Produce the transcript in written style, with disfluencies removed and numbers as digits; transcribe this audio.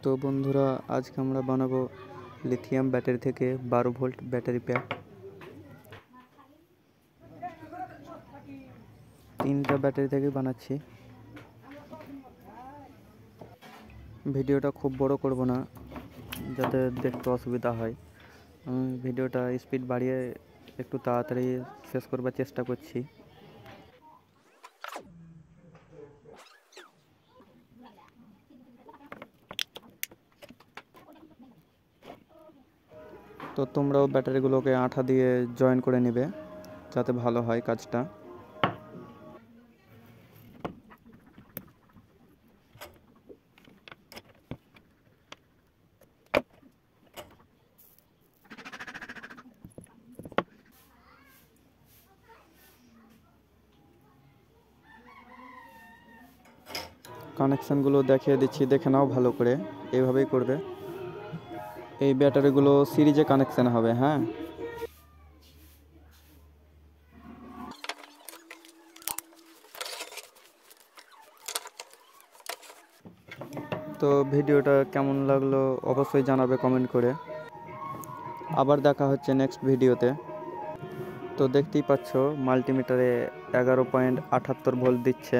তো বন্ধুরা, আজকে আমরা বানাবো লিথিয়াম ব্যাটারি থেকে 12 ভোল্ট ব্যাটারি প্যাক। 3টা ব্যাটারি থেকে বানাচ্ছি। ভিডিওটা খুব বড় করব না, যাতে দেখতে অসুবিধা হয়। আমি ভিডিওটা স্পিড বাড়িয়ে একটু তাড়াতাড়ি শেষ করবার চেষ্টা করছি। তো তোমরাও ব্যাটারিগুলোকে আঠা দিয়ে জয়েন করে নেবে, যাতে ভালো হয় কাজটা। কানেকশানগুলো দেখিয়ে দিচ্ছি, দেখে নাও ভালো করে। এইভাবেই করবে। এই ব্যাটারিগুলো সিরিজে কানেকশান হবে। হ্যাঁ, তো ভিডিওটা কেমন লাগলো অবশ্যই জানাবে কমেন্ট করে। আবার দেখা হচ্ছে নেক্সট ভিডিওতে। তো দেখতেই পাচ্ছ মাল্টিমিটারে 11.78 ভোল্ট দিচ্ছে।